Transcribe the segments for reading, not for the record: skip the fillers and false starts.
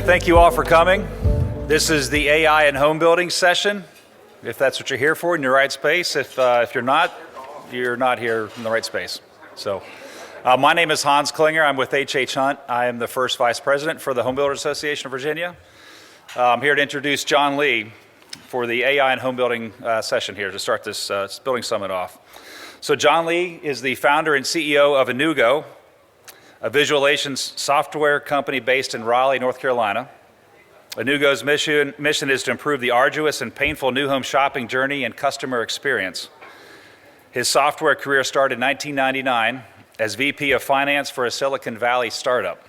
right, thank you all for coming. This is the AI and home building session. If that's what you're here for, in your right space. If you're not here in the right space. So, my name is Hans Klinger. I'm with H.H. Hunt. I am the first vice president for the Homebuilder Association of Virginia. I'm here to introduce John Lee for the AI and home building session here to start this building summit off. So John Lee is the founder and CEO of Anewgo, a visualization software company based in Raleigh, North Carolina. Anewgo's mission is to improve the arduous and painful new home shopping journey and customer experience. His software career started in 1999 as VP of Finance for a Silicon Valley startup.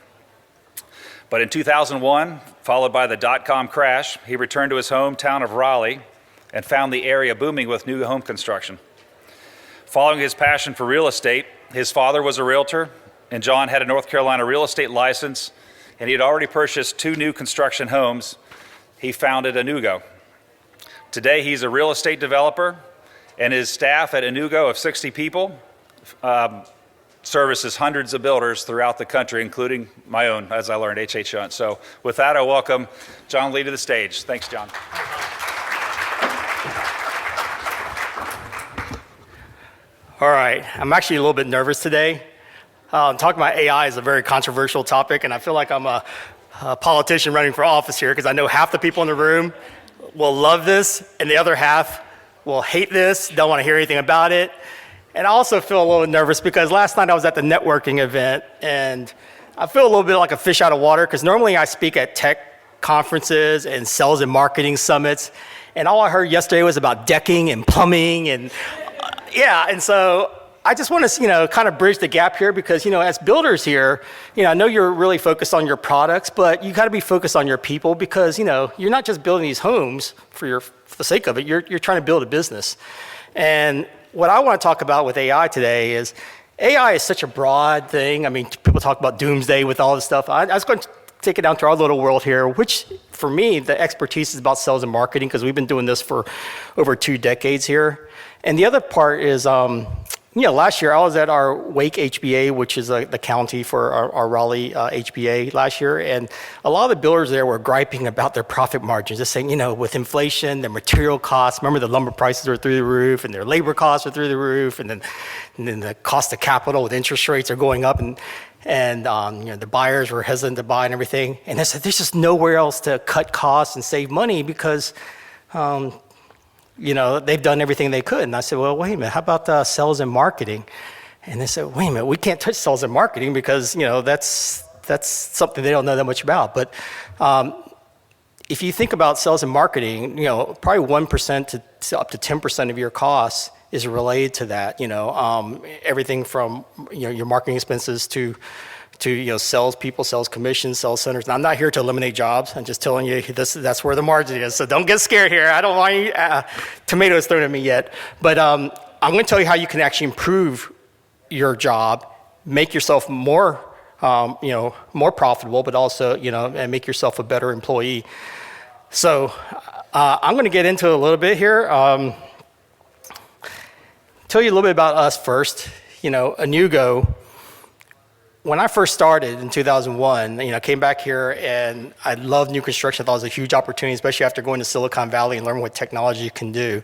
But in 2001, followed by the dot-com crash, he returned to his hometown of Raleigh and found the area booming with new home construction. Following his passion for real estate, his father was a realtor, and John had a North Carolina real estate license, and he had already purchased 2 new construction homes. He founded Anewgo. Today, he's a real estate developer, and his staff at Anewgo of 60 people services hundreds of builders throughout the country, including my own, as I learned, H.H. Hunt. So with that, I welcome John Lee to the stage. Thanks, John. All right, I'm actually a little bit nervous today. Talking about AI is a very controversial topic, and I feel like I'm a politician running for office here because I know half the people in the room will love this, and the other half will hate this, don't want to hear anything about it. And I also feel a little nervous because last night I was at the networking event, and I feel a little bit like a fish out of water because normally I speak at tech conferences and sales and marketing summits, and all I heard yesterday was about decking and plumbing and and so I just want to, kind of bridge the gap here because, as builders here, I know you're really focused on your products, but you got to be focused on your people because, you're not just building these homes for the sake of it. You're trying to build a business. And what I want to talk about with AI today is AI is such a broad thing. I mean, people talk about doomsday with all this stuff. I was going to take it down to our little world here, which for me, the expertise is about sales and marketing because we've been doing this for over 2 decades here. And the other part is, last year I was at our Wake HBA, which is the county for our Raleigh HBA last year, and a lot of the builders there were griping about their profit margins, just saying, with inflation, their material costs, remember the lumber prices are through the roof, and their labor costs are through the roof, and then the cost of capital with interest rates are going up, and the buyers were hesitant to buy and everything. And they said, there's just nowhere else to cut costs and save money because they've done everything they could. And I said, well, wait a minute, how about sales and marketing? And they said, wait a minute, we can't touch sales and marketing because, that's something they don't know that much about. But if you think about sales and marketing, probably 1% to up to 10% of your costs is related to that, everything from, your marketing expenses to sales people, sales commissions, sales centers. Now, I'm not here to eliminate jobs. I'm just telling you that's where the margin is. So don't get scared here. I don't want any tomatoes thrown at me yet. But I'm going to tell you how you can actually improve your job, make yourself more, more profitable, but also, and make yourself a better employee. So I'm going to get into it a little bit here. Tell you a little bit about us first. Anewgo. When I first started in 2001, I came back here and I loved new construction. I thought it was a huge opportunity, especially after going to Silicon Valley and learning what technology can do.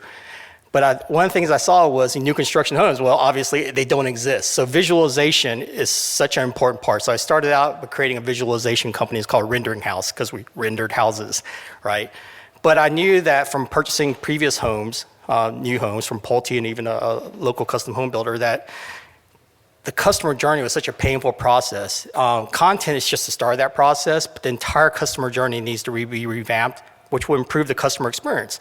But one of the things I saw was in new construction homes, well, obviously they don't exist. So visualization is such an important part. So I started out by creating a visualization company. It's called Rendering House because we rendered houses, right? But I knew that from purchasing previous homes, new homes from Pulte and even a local custom home builder, that the customer journey was such a painful process. Content is just the start of that process, but the entire customer journey needs to be revamped, which will improve the customer experience.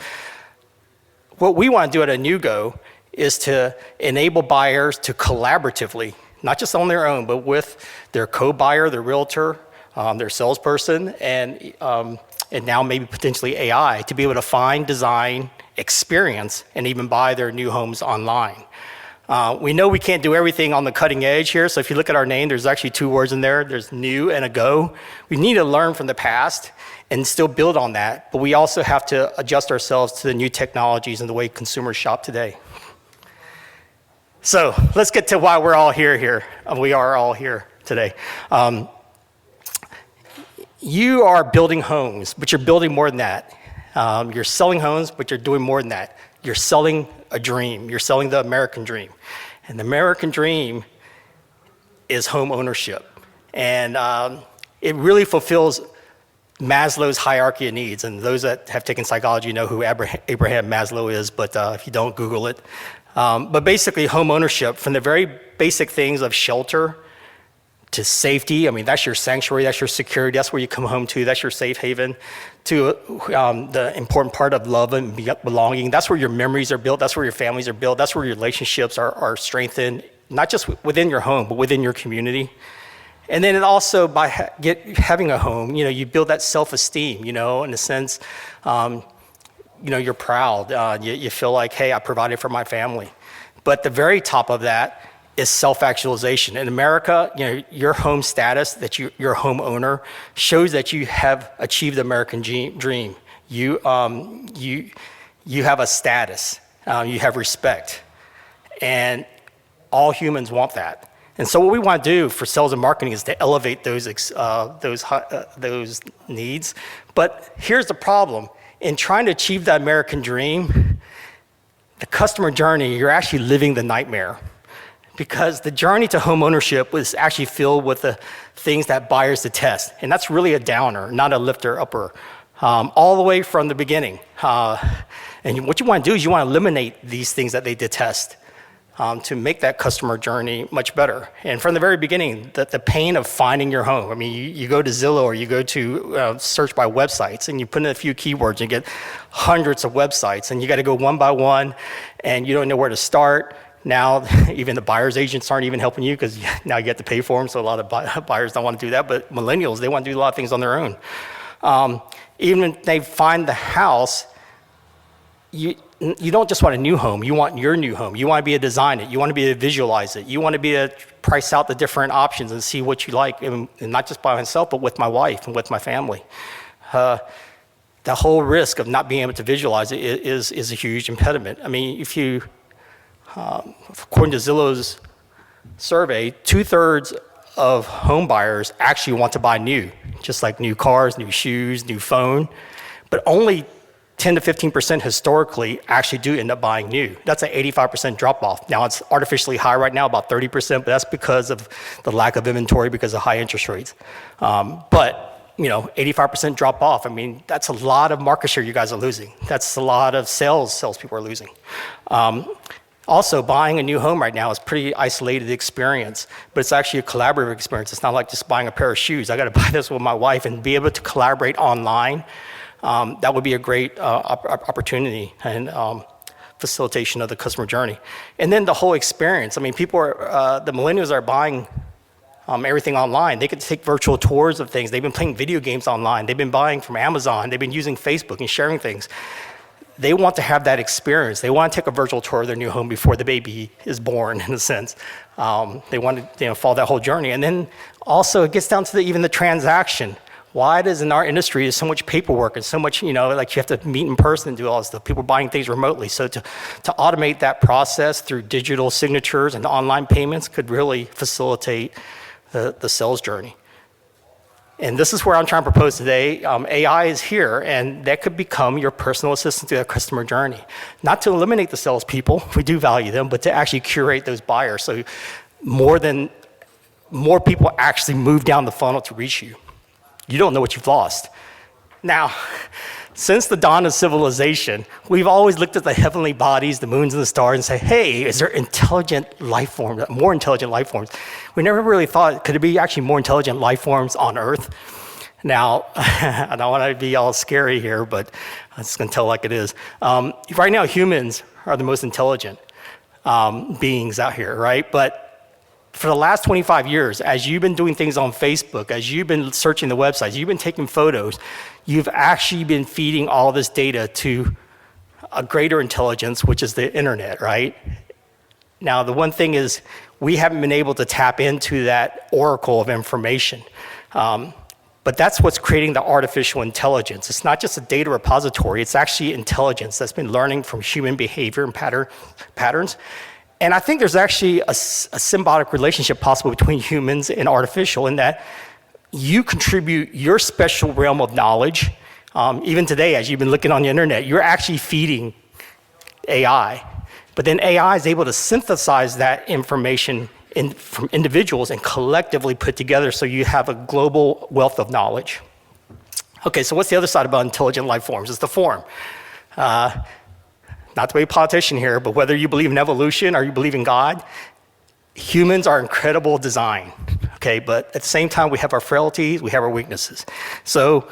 What we want to do at Anewgo is to enable buyers to collaboratively, not just on their own, but with their co-buyer, their realtor, their salesperson, and now maybe potentially AI, to be able to find, design, experience, and even buy their new homes online. We know we can't do everything on the cutting edge here, so if you look at our name, there's actually 2 words in there. There's new and a go. We need to learn from the past and still build on that, but we also have to adjust ourselves to the new technologies and the way consumers shop today. So let's get to why we're all here. We are all here today. you are building homes, but you're building more than that. You're selling homes, but you're doing more than that. You're selling a dream. You're selling the American dream. And the American dream is home ownership. And it really fulfills Maslow's hierarchy of needs. And those that have taken psychology know who Abraham Maslow is, but if you don't, Google it. But basically, home ownership, from the very basic things of shelter to safety, I mean, that's your sanctuary, that's your security, that's where you come home to, that's your safe haven, to the important part of love and belonging. That's where your memories are built, that's where your families are built, that's where your relationships are strengthened, not just within your home, but within your community. And then it also, by having a home, you build that self-esteem, in a sense, you're proud. You feel like, hey, I provided for my family. But the very top of that is self-actualization. In America, your home status, that you're a homeowner, shows that you have achieved the American dream. You have a status. You have respect. And all humans want that. And so what we want to do for sales and marketing is to elevate those needs. But here's the problem. In trying to achieve that American dream, the customer journey, you're actually living the nightmare. Because the journey to home ownership was actually filled with the things that buyers detest. And that's really a downer, not a lifter upper, all the way from the beginning. And what you want to do is you want to eliminate these things that they detest to make that customer journey much better. And from the very beginning, the pain of finding your home. I mean, you go to Zillow or you go to search by websites and you put in a few keywords and you get hundreds of websites and you got to go one by one and you don't know where to start. Now, even the buyer's agents aren't even helping you because now you have to pay for them, so a lot of buyers don't want to do that, but millennials, they want to do a lot of things on their own. Even if they find the house, you don't just want a new home, you want your new home. You want to be able to design it, you want to be able to visualize it, you want to be able to price out the different options and see what you like, and not just by myself, but with my wife and with my family. The whole risk of not being able to visualize it is a huge impediment. I mean, if you, according to Zillow's survey, 2/3 of home buyers actually want to buy new, just like new cars, new shoes, new phone, but only 10 to 15% historically actually do end up buying new. That's an 85% drop off. Now it's artificially high right now, about 30%, but that's because of the lack of inventory because of high interest rates. But 85% drop off. I mean, that's a lot of market share you guys are losing. That's a lot of salespeople are losing. Also, buying a new home right now is a pretty isolated experience, but it's actually a collaborative experience. It's not like just buying a pair of shoes. I got to buy this with my wife and be able to collaborate online. That would be a great opportunity and facilitation of the customer journey. And then the whole experience. I mean, the millennials are buying everything online. They could take virtual tours of things. They've been playing video games online. They've been buying from Amazon. They've been using Facebook and sharing things. They want to have that experience. They want to take a virtual tour of their new home before the baby is born, in a sense. They want to follow that whole journey. And then also it gets down to even the transaction. Why does in our industry there's so much paperwork and so much, like you have to meet in person and do all this stuff. People buying things remotely. So to automate that process through digital signatures and online payments could really facilitate the sales journey. And this is where I'm trying to propose today. AI is here, and that could become your personal assistant to that customer journey. Not to eliminate the salespeople, we do value them, but to actually curate those buyers. So more people actually move down the funnel to reach you. You don't know what you've lost. Now, since the dawn of civilization, we've always looked at the heavenly bodies, the moons and the stars, and say, hey, is there intelligent life forms, more intelligent life forms? We never really thought, could there be actually more intelligent life forms on Earth? Now, I don't want to be all scary here, but I'm just going to tell like it is. Right now, humans are the most intelligent beings out here, right? But for the last 25 years, as you've been doing things on Facebook, as you've been searching the websites, you've been taking photos, you've actually been feeding all this data to a greater intelligence, which is the internet, right? Now, the one thing is we haven't been able to tap into that oracle of information. But that's what's creating the artificial intelligence. It's not just a data repository, it's actually intelligence that's been learning from human behavior and patterns. And I think there's actually a symbiotic relationship possible between humans and artificial in that you contribute your special realm of knowledge. Even today, as you've been looking on the internet, you're actually feeding AI. But then AI is able to synthesize that information from individuals and collectively put together so you have a global wealth of knowledge. Okay, so what's the other side about intelligent life forms? It's the form. Not to be a politician here, but whether you believe in evolution or you believe in God, humans are incredible design, okay? But at the same time, we have our frailties, we have our weaknesses. So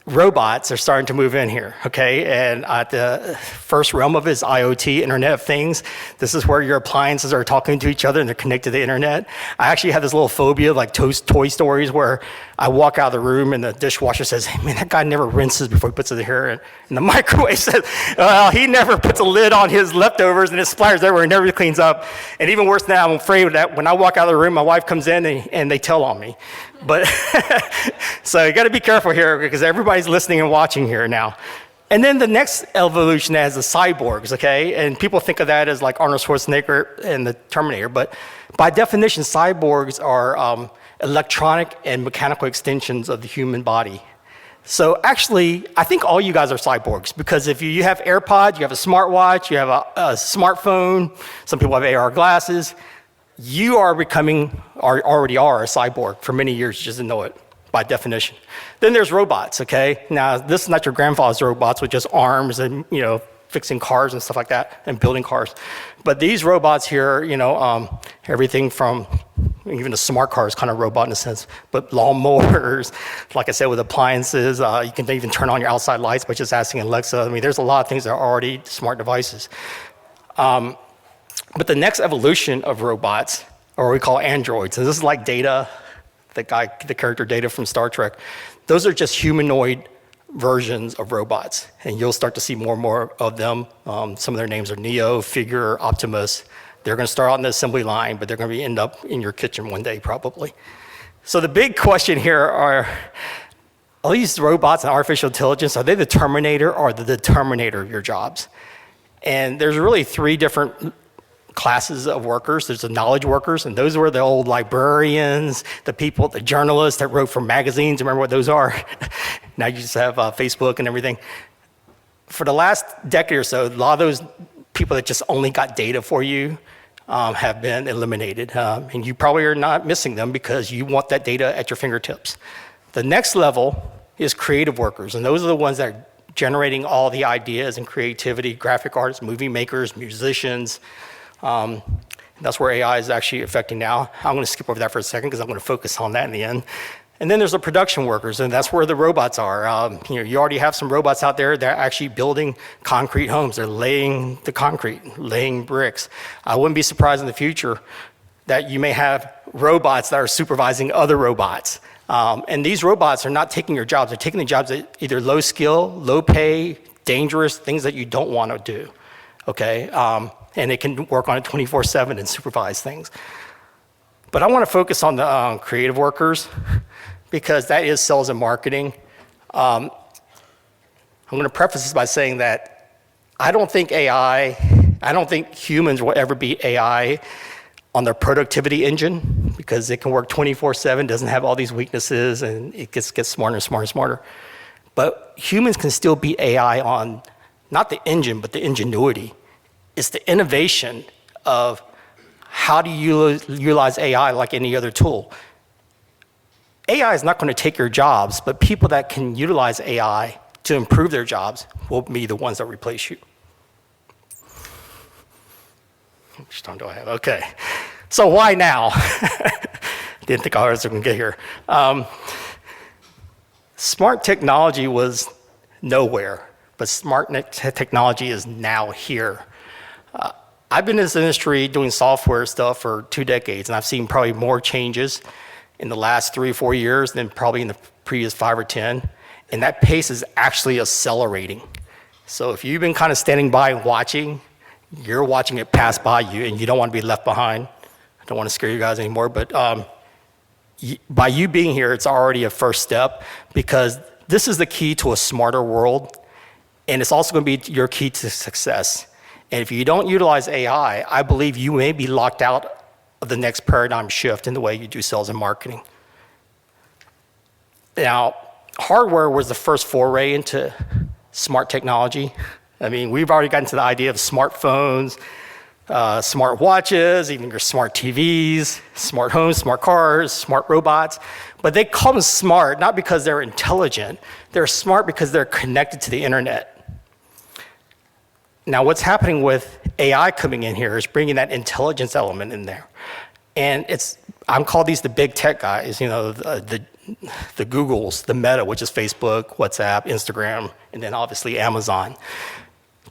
robots are starting to move in here, okay? And the first realm of it is IoT, Internet of Things. This is where your appliances are talking to each other and they're connected to the internet. I actually have this little phobia, like Toy Stories, where I walk out of the room and the dishwasher says, hey, man, that guy never rinses before he puts it here. And the microwave says, well, he never puts a lid on his leftovers and it splatters everywhere and never cleans up. And even worse now, I'm afraid that when I walk out of the room, my wife comes in and they tell on me. But so you got to be careful here because everybody's listening and watching here now. And then the next evolution is the cyborgs, okay? And people think of that as like Arnold Schwarzenegger and the Terminator. But by definition, cyborgs are electronic and mechanical extensions of the human body. So actually, I think all you guys are cyborgs because if you have AirPods, you have a smartwatch, you have a smartphone, some people have AR glasses, you are becoming, or already are a cyborg for many years, you just didn't know it by definition. Then there's robots, okay? Now, this is not your grandfather's robots with just arms and, fixing cars and stuff like that and building cars. But these robots here, everything from even a smart car is kind of a robot in a sense, but lawnmowers, like I said, with appliances, you can even turn on your outside lights by just asking Alexa. I mean, there's a lot of things that are already smart devices. But the next evolution of robots, or what we call androids, and this is like Data, the character Data from Star Trek, those are just humanoid versions of robots, and you'll start to see more and more of them. Some of their names are Neo, Figure, Optimus. They're going to start out in the assembly line, but they're going to end up in your kitchen one day probably. So the big question here are these robots and artificial intelligence, are they the Terminator or the determinator of your jobs? And there's really three different classes of workers. There's the knowledge workers, and those were the old librarians, the people, the journalists that wrote for magazines. Remember what those are? Now you just have Facebook and everything. For the last decade or so, a lot of those people that just only got data for you have been eliminated. And you probably are not missing them because you want that data at your fingertips. The next level is creative workers, and those are the ones that are generating all the ideas and creativity, graphic artists, movie makers, musicians. That's where AI is actually affecting now. I'm going to skip over that for a second because I'm going to focus on that in the end. And then there's the production workers, and that's where the robots are. You already have some robots out there that are actually building concrete homes. They're laying the concrete, laying bricks. I wouldn't be surprised in the future that you may have robots that are supervising other robots. And these robots are not taking your jobs. They're taking the jobs that either low skill, low pay, dangerous, things that you don't want to do, okay? And it can work on it 24/7 and supervise things. But I want to focus on the creative workers because that is sales and marketing. I'm going to preface this by saying that I don't think humans will ever beat AI on their productivity engine because it can work 24/7, doesn't have all these weaknesses, and it gets smarter and smarter and smarter. But humans can still beat AI on not the engine, but the ingenuity. It's the innovation of how do you utilize AI like any other tool. AI is not going to take your jobs, but people that can utilize AI to improve their jobs will be the ones that replace you. How much time do I have? Okay. So why now? Didn't think I was going to get here. Smart technology was nowhere, but smart technology is now here. I've been in this industry doing software stuff for 2 decades, and I've seen probably more changes in the last 3 or 4 years than probably in the previous 5 or 10, and that pace is actually accelerating. So if you've been kind of standing by and watching, you're watching it pass by you, and you don't want to be left behind. I don't want to scare you guys anymore, but by you being here, it's already a first step because this is the key to a smarter world, and it's also going to be your key to success. And if you don't utilize AI, I believe you may be locked out of the next paradigm shift in the way you do sales and marketing. Now, hardware was the first foray into smart technology. I mean, we've already gotten to the idea of smartphones, smart watches, even your smart TVs, smart homes, smart cars, smart robots. But they call them smart not because they're intelligent. They're smart because they're connected to the internet. Now, what's happening with AI coming in here is bringing that intelligence element in there. And I'm called these the big tech guys, the Googles, the Meta, which is Facebook, WhatsApp, Instagram, and then obviously Amazon.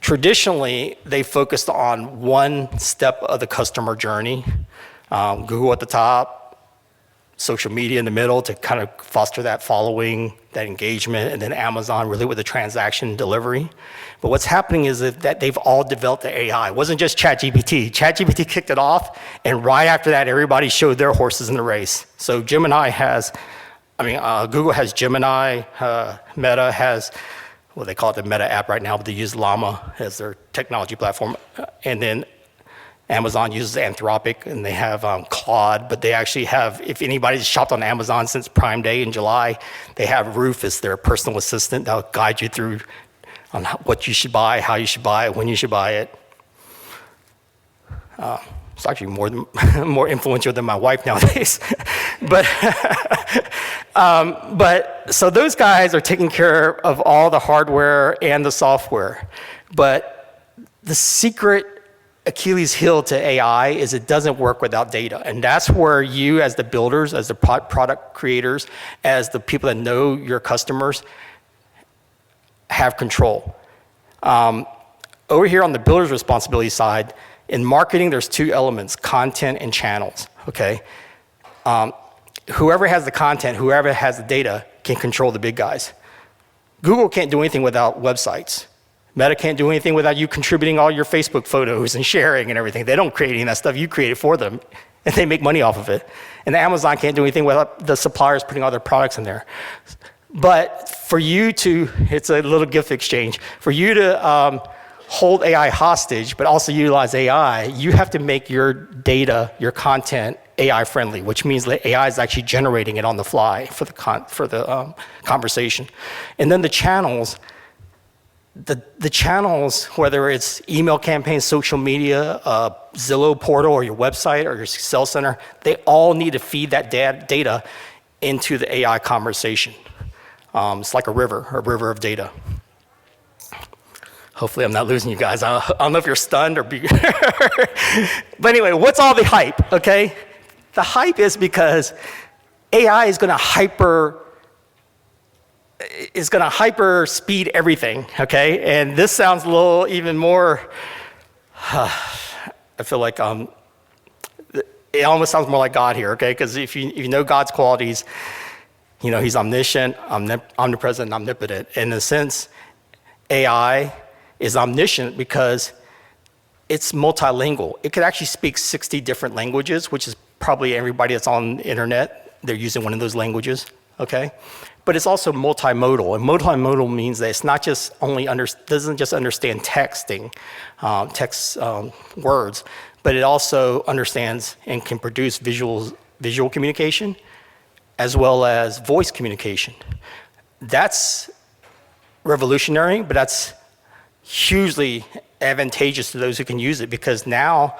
Traditionally, they focused on one step of the customer journey. Google at the top, social media in the middle to kind of foster that following, that engagement, and then Amazon really with the transaction delivery. But what's happening is that they've all developed the AI. It wasn't just ChatGPT. ChatGPT kicked it off, and right after that, everybody showed their horses in the race. So Google has Gemini, Meta has, well, they call it the Meta app right now, but they use Llama as their technology platform. And then Amazon uses Anthropic, and they have Claude, but they actually have, if anybody's shopped on Amazon since Prime Day in July, they have Rufus, their personal assistant, that'll guide you through on what you should buy, how you should buy it, when you should buy it. It's actually more influential than my wife nowadays. But so those guys are taking care of all the hardware and the software. But the secret Achilles heel to AI is it doesn't work without data. And that's where you as the builders, as the product creators, as the people that know your customers, have control. Over here on the builder's responsibility side, in marketing, there's two elements, content and channels, okay? Whoever has the content, whoever has the data can control the big guys. Google can't do anything without websites. Meta can't do anything without you contributing all your Facebook photos and sharing and everything. They don't create any of that stuff, you create it for them, and they make money off of it. And Amazon can't do anything without the suppliers putting all their products in there. But for you to, it's a little gift exchange, for you to hold AI hostage, but also utilize AI, you have to make your data, your content, AI friendly, which means that AI is actually generating it on the fly for the conversation. And then the channels, the channels, whether it's email campaigns, social media, Zillow portal, or your website, or your sales center, they all need to feed that data into the AI conversation. It's like a river of data. Hopefully I'm not losing you guys. I don't know if you're stunned or but anyway, what's all the hype, okay? The hype is because AI is gonna hyper speed everything, okay? And this sounds a little even more, I feel like it almost sounds more like God here, okay? Because if you know God's qualities, he's omniscient, omnipresent, and omnipotent. In a sense, AI is omniscient because it's multilingual. It could actually speak 60 different languages, which is probably everybody that's on the internet. They're using one of those languages, okay? But it's also multimodal. And multimodal means that it's not just doesn't just understand texting, words, but it also understands and can produce visual communication as well as voice communication. That's revolutionary, but that's hugely advantageous to those who can use it, because now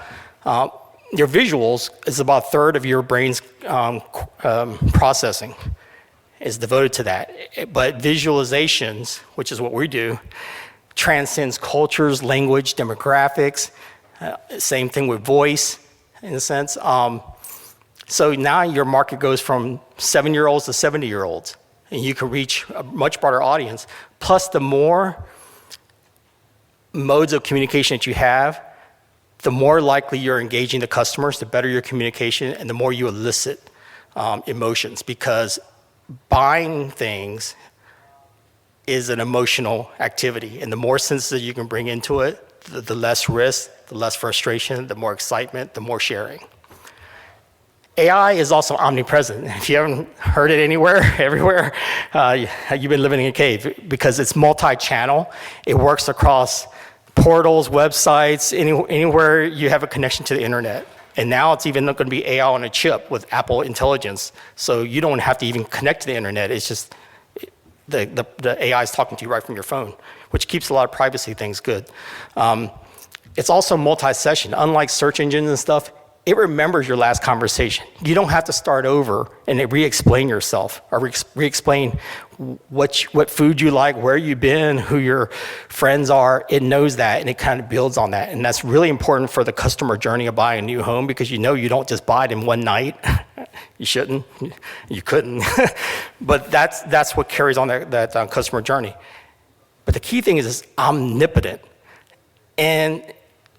your visuals is about a third of your brain's processing is devoted to that. But visualizations, which is what we do, transcends cultures, language, demographics. Same thing with voice, in a sense. So now your market goes from 7-year-olds to 70-year-olds, and you can reach a much broader audience. Plus, the more modes of communication that you have, the more likely you're engaging the customers, the better your communication, and the more you elicit emotions, because buying things is an emotional activity, and the more senses you can bring into it, the less risk, the less frustration, the more excitement, the more sharing. AI is also omnipresent. If you haven't heard it anywhere, everywhere, you've been living in a cave, because it's multi-channel. It works across portals, websites, anywhere you have a connection to the internet. And now it's even going to be AI on a chip with Apple Intelligence. So you don't have to even connect to the internet. It's just the AI is talking to you right from your phone, which keeps a lot of privacy things good. It's also multi-session. Unlike search engines and stuff, it remembers your last conversation. You don't have to start over and re-explain yourself or re-explain what food you like, where you've been, who your friends are. It knows that and it kind of builds on that. And that's really important for the customer journey of buying a new home because you don't just buy it in one night. You shouldn't, you couldn't. But that's what carries on that customer journey. But the key thing is it's omnipotent. And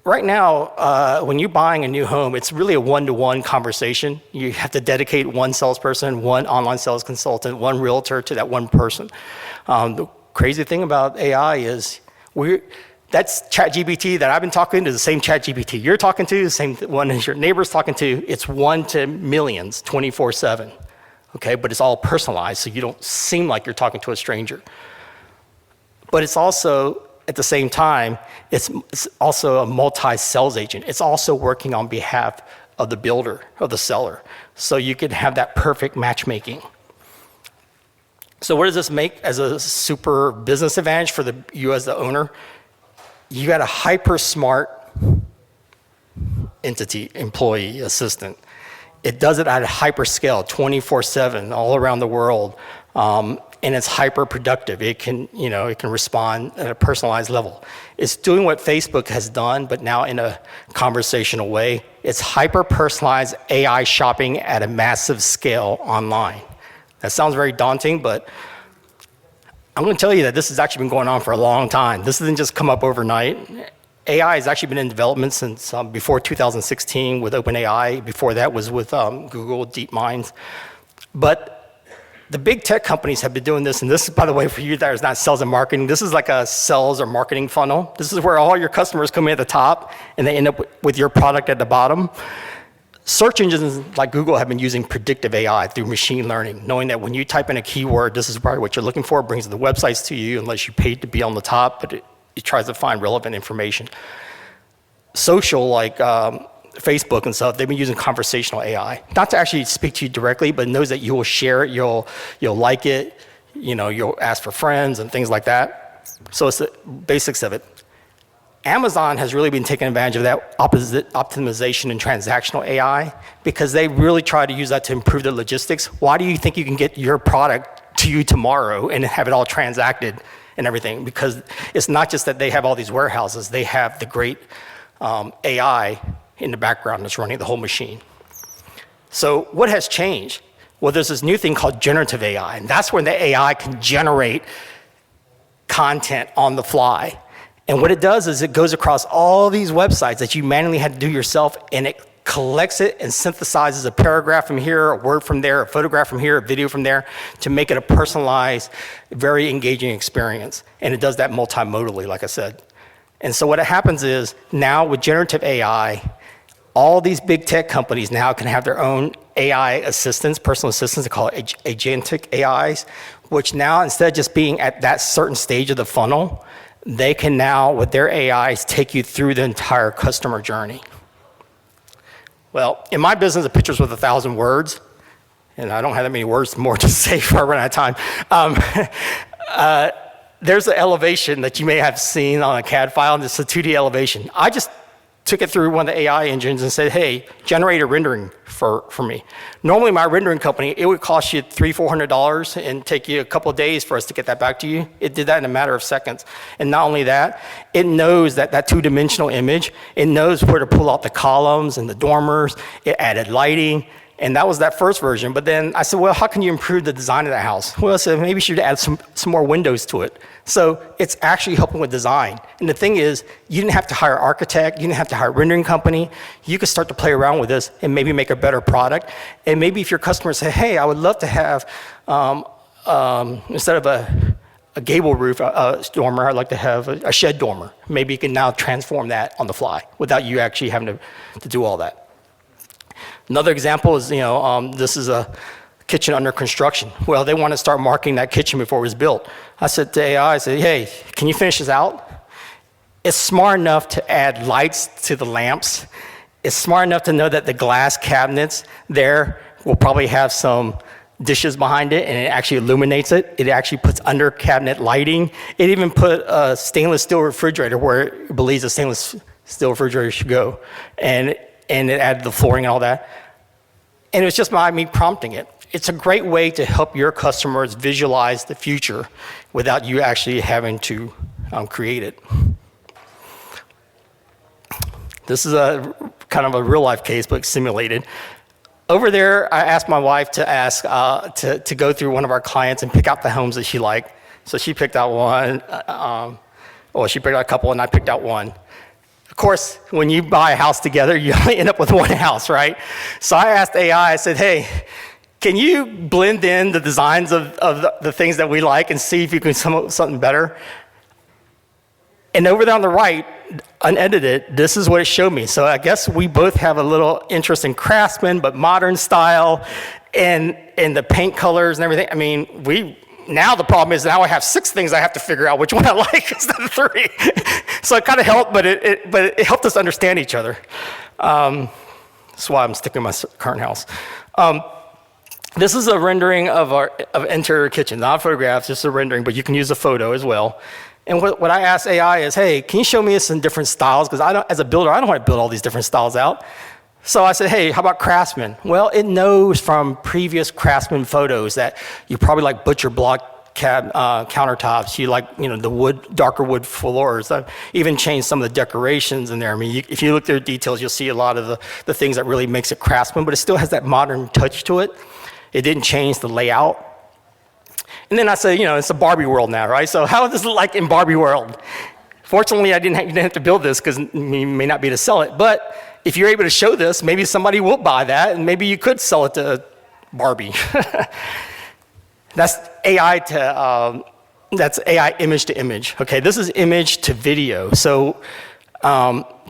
right now, when you're buying a new home, it's really a one-to-one conversation. You have to dedicate one salesperson, one online sales consultant, one realtor to that one person. The crazy thing about AI is that's ChatGPT that I've been talking to, the same ChatGPT you're talking to, the same one as your neighbor's talking to. It's 1 to millions, 24/7. Okay, but it's all personalized, so you don't seem like you're talking to a stranger. But it's also, at the same time, it's also a multi-sales agent. It's also working on behalf of the builder, of the seller. So you could have that perfect matchmaking. So what does this make as a super business advantage for you as the owner? You got a hyper smart entity, employee, assistant. It does it at a hyper scale, 24/7, all around the world. And it's hyper productive. It can respond at a personalized level. It's doing what Facebook has done, but now in a conversational way. It's hyper personalized AI shopping at a massive scale online. That sounds very daunting, but I'm going to tell you that this has actually been going on for a long time. This didn't just come up overnight. AI has actually been in development since before 2016 with OpenAI. Before that was with Google DeepMind. But the big tech companies have been doing this, and this is, by the way, for you that is not sales and marketing, this is like a sales or marketing funnel. This is where all your customers come in at the top, and they end up with your product at the bottom. Search engines like Google have been using predictive AI through machine learning, knowing that when you type in a keyword, this is probably what you're looking for, it brings the websites to you unless you paid to be on the top, but it tries to find relevant information. Social, like Facebook and stuff, they've been using conversational AI, not to actually speak to you directly, but knows that you will share it, you'll like it, you'll ask for friends and things like that. So it's the basics of it. Amazon has really been taking advantage of that optimization and transactional AI because they really try to use that to improve the logistics. Why do you think you can get your product to you tomorrow and have it all transacted and everything? Because it's not just that they have all these warehouses, they have the great AI in the background that's running the whole machine. So what has changed? Well, there's this new thing called generative AI, and that's when the AI can generate content on the fly. And what it does is it goes across all these websites that you manually had to do yourself, and it collects it and synthesizes a paragraph from here, a word from there, a photograph from here, a video from there, to make it a personalized, very engaging experience. And it does that multimodally, like I said. And so what happens is, now with generative AI, all these big tech companies now can have their own AI assistants, personal assistants, they call it agentic AIs, which now, instead of just being at that certain stage of the funnel, they can now, with their AIs, take you through the entire customer journey. Well, in my business, a picture's worth 1,000 words, and I don't have that many words more to say before I run out of time. There's an elevation that you may have seen on a CAD file, and it's a 2D elevation. I just took it through one of the AI engines and said, hey, generate a rendering for me. Normally, my rendering company, it would cost you $300-400 and take you a couple of days for us to get that back to you. It did that in a matter of seconds. And not only that, it knows that two-dimensional image, it knows where to pull out the columns and the dormers. It added lighting. And that was that first version. But then I said, well, how can you improve the design of the house? Well, I said, maybe you should add some more windows to it. So it's actually helping with design. And the thing is, you didn't have to hire an architect. You didn't have to hire a rendering company. You could start to play around with this and maybe make a better product. And maybe if your customers say, hey, I would love to have, instead of a gable roof dormer, I'd like to have a shed dormer. Maybe you can now transform that on the fly without you actually having to do all that. Another example is, this is a kitchen under construction. Well, they want to start marking that kitchen before it was built. I said to AI, I said, hey, can you finish this out? It's smart enough to add lights to the lamps It's smart enough to know that the glass cabinets there will probably have some dishes behind it, and it actually illuminates it. It actually puts under cabinet lighting. It even put a stainless steel refrigerator where it believes a stainless steel refrigerator should go. And it added the flooring and all that. And it was just by me prompting it. It's a great way to help your customers visualize the future without you actually having to create it. This is a kind of a real life case, but simulated. Over there, I asked my wife to go through one of our clients and pick out the homes that she liked. So she picked out one, she picked out a couple, and I picked out one. Of course, when you buy a house together, you only end up with one house, right? So I asked AI, I said, hey, can you blend in the designs of the things that we like and see if you can come up with something better? And over there on the right, unedited, this is what it showed me. So I guess we both have a little interest in Craftsman, but modern style, and the paint colors and everything. I mean, now the problem is now I have 6 things I have to figure out which one I like instead of 3. So it kind of helped, but it helped us understand each other. That's why I'm sticking in my current house. This is a rendering of interior kitchen, not photographs, just a rendering, but you can use a photo as well. And what I asked AI is, hey, can you show me this in different styles? Because as a builder, I don't want to build all these different styles out. So I said, hey, how about Craftsman? Well, it knows from previous Craftsman photos that you probably like butcher block countertops. You like, the darker wood floors. I've even changed some of the decorations in there. I mean, if you look through the details, you'll see a lot of the things that really makes it Craftsman, but it still has that modern touch to it. It didn't change the layout. And then I said, it's a Barbie world now, right? So how does it look like in Barbie world? Fortunately, you didn't have to build this because you may not be able to sell it. But if you're able to show this, maybe somebody will buy that, and maybe you could sell it to Barbie. That's AI image to image. Okay, this is image to video. So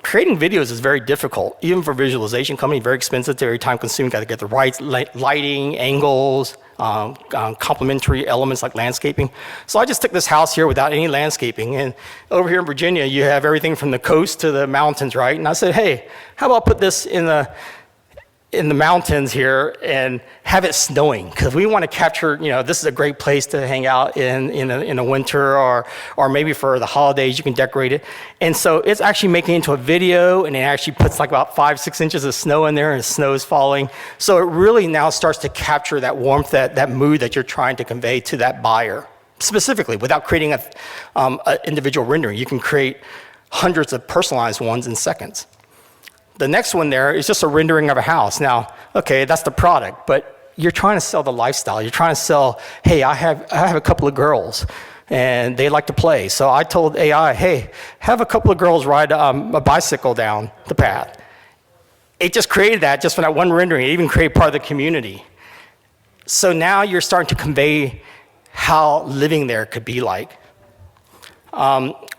creating videos is very difficult, even for visualization company, very expensive, very time consuming. Got to get the right lighting, angles, complementary elements like landscaping. So I just took this house here without any landscaping. And over here in Virginia, you have everything from the coast to the mountains, right? And I said, hey, how about put this in the mountains here and have it snowing? Because we want to capture, this is a great place to hang out in a winter or maybe for the holidays, you can decorate it. And so it's actually making it into a video, and it actually puts like about 5-6 inches of snow in there, and snow is falling. So it really now starts to capture that warmth, that mood that you're trying to convey to that buyer, specifically without creating an individual rendering. You can create hundreds of personalized ones in seconds. The next one there is just a rendering of a house. Now, okay, that's the product, but you're trying to sell the lifestyle. You're trying to sell, hey, I have a couple of girls, and they like to play. So I told AI, hey, have a couple of girls ride a bicycle down the path. It just created that just for that one rendering. It even created part of the community. So now you're starting to convey how living there could be like.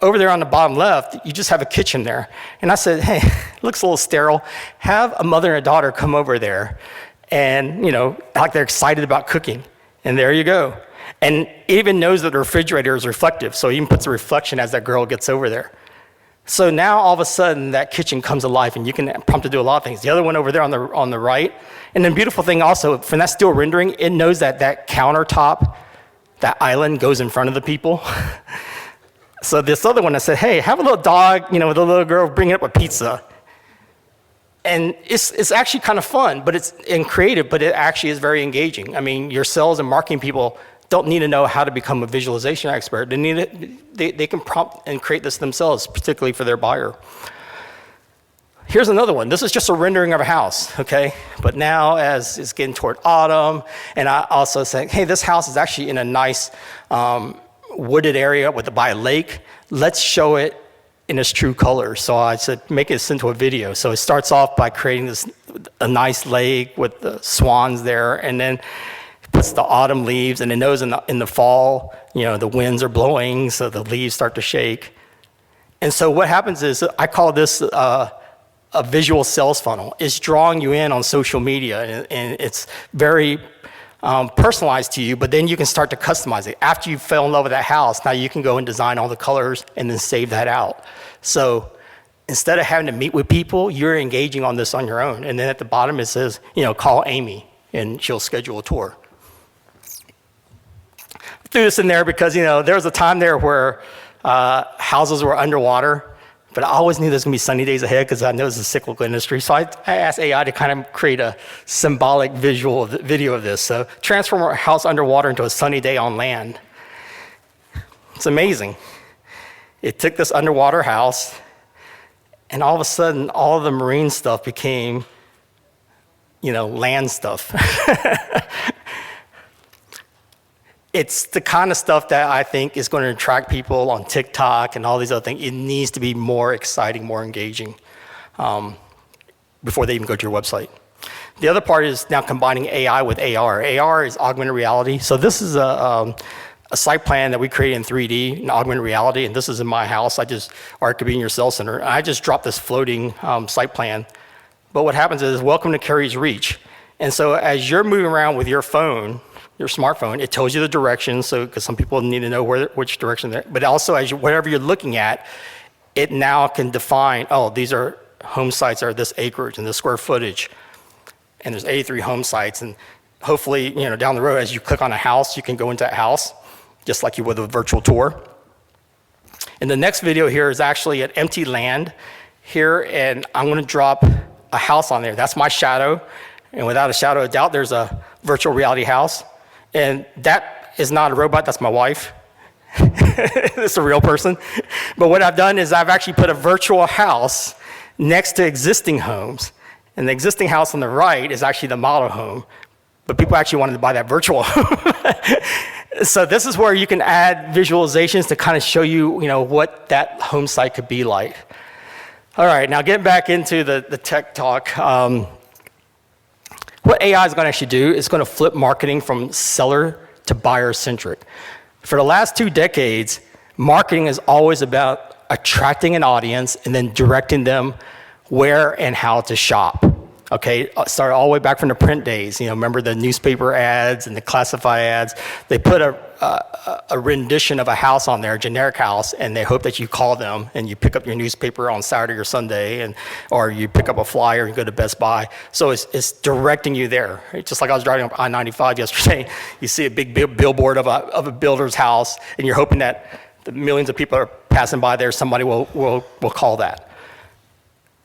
Over there on the bottom left, you just have a kitchen there. And I said, hey, it looks a little sterile. Have a mother and a daughter come over there and, like they're excited about cooking. And there you go. And it even knows that the refrigerator is reflective, so it even puts a reflection as that girl gets over there. So now all of a sudden that kitchen comes alive, and you can prompt to do a lot of things. The other one over there on the right, and the beautiful thing also, from that still rendering, it knows that countertop, that island goes in front of the people. So this other one, I said, hey, have a little dog, with a little girl bringing up a pizza. And it's actually kind of fun, but it's creative, but it actually is very engaging. I mean, your sales and marketing people don't need to know how to become a visualization expert. They can prompt and create this themselves, particularly for their buyer. Here's another one. This is just a rendering of a house, okay? But now as it's getting toward autumn, and I also say, hey, this house is actually in a nice wooded area by a lake. Let's show it in its true colors. So I said, make this into a video. So it starts off by creating a nice lake with the swans there, and then puts the autumn leaves, and it knows in the fall, the winds are blowing, so the leaves start to shake. And so what happens is, I call this a visual sales funnel. It's drawing you in on social media, and it's very personalized to you, but then you can start to customize it. After you fell in love with that house, now you can go and design all the colors and then save that out. So instead of having to meet with people, you're engaging on this on your own. And then at the bottom it says, call Amy and she'll schedule a tour. I threw this in there because, there was a time there where houses were underwater, but I always knew there's gonna be sunny days ahead because I know it's a cyclical industry. So I asked AI to kind of create a symbolic video of this. So transform our house underwater into a sunny day on land. It's amazing. It took this underwater house, and all of a sudden, all of the marine stuff became, land stuff. It's the kind of stuff that I think is going to attract people on TikTok and all these other things. It needs to be more exciting, more engaging before they even go to your website. The other part is now combining AI with AR. AR is augmented reality. So this is a site plan that we created in 3D in augmented reality, and this is in my house. Or it could be in your sales center. I just dropped this floating site plan. But what happens is, welcome to Carrie's Reach. And so as you're moving around with your phone, your smartphone, it tells you the direction, so because some people need to know which direction they're, but also whatever you're looking at, it now can define, these are home sites are this acreage and this square footage, and there's 83 home sites, and hopefully, down the road, as you click on a house, you can go into a house, just like you would with a virtual tour. And the next video here is actually an empty land here, and I'm gonna drop a house on there. That's my shadow, and without a shadow of doubt, there's a virtual reality house. And that is not a robot, that's my wife. It's a real person. But what I've done is I've actually put a virtual house next to existing homes. And the existing house on the right is actually the model home. But people actually wanted to buy that virtual home. So this is where you can add visualizations to kind of show you, what that home site could be like. All right, now getting back into the tech talk. What AI is going to actually do is going to flip marketing from seller to buyer-centric. For the last 2 decades, marketing is always about attracting an audience and then directing them where and how to shop. Okay, started all the way back from the print days. Remember the newspaper ads and the classified ads? They put a rendition of a house on there, a generic house, and they hope that you call them and you pick up your newspaper on Saturday or Sunday, or you pick up a flyer and go to Best Buy. So it's directing you there. Just like I was driving up I-95 yesterday, you see a big billboard of a builder's house, and you're hoping that the millions of people are passing by there, somebody will call that.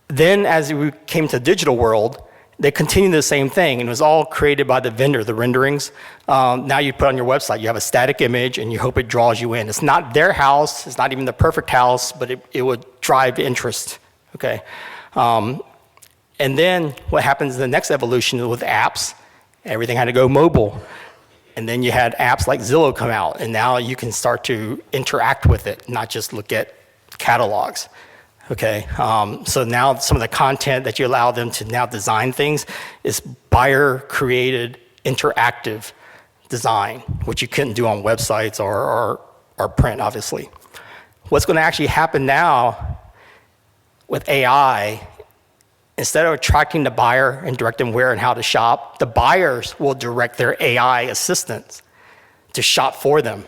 Then as we came to the digital world, they continued the same thing, and it was all created by the vendor, the renderings. Now you put on your website, you have a static image, and you hope it draws you in. It's not their house, it's not even the perfect house, but it would drive interest, okay? And then what happens in the next evolution with apps, everything had to go mobile. And then you had apps like Zillow come out, and now you can start to interact with it, not just look at catalogs. Okay, so now some of the content that you allow them to now design things is buyer-created interactive design, which you couldn't do on websites or print, obviously. What's going to actually happen now with AI, instead of attracting the buyer and directing where and how to shop, the buyers will direct their AI assistants to shop for them.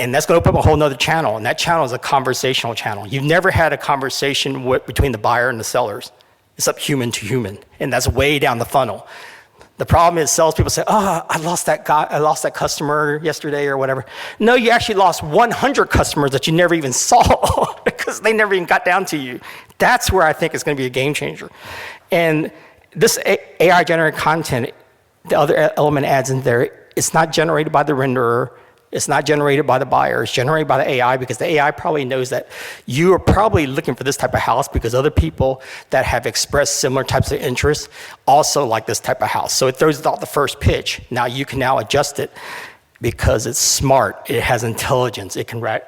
And that's going to open up a whole nother channel, and that channel is a conversational channel. You've never had a conversation between the buyer and the sellers. It's up human to human, and that's way down the funnel. The problem is salespeople say, I lost that guy, I lost that customer yesterday or whatever. No, you actually lost 100 customers that you never even saw because they never even got down to you. That's where I think it's going to be a game changer. And this AI-generated content, the other element adds in there, it's not generated by the renderer, it's not generated by the buyer, it's generated by the AI, because the AI probably knows that you are probably looking for this type of house because other people that have expressed similar types of interests also like this type of house. So it throws out the first pitch. Now you can now adjust it because it's smart, it has intelligence, it can not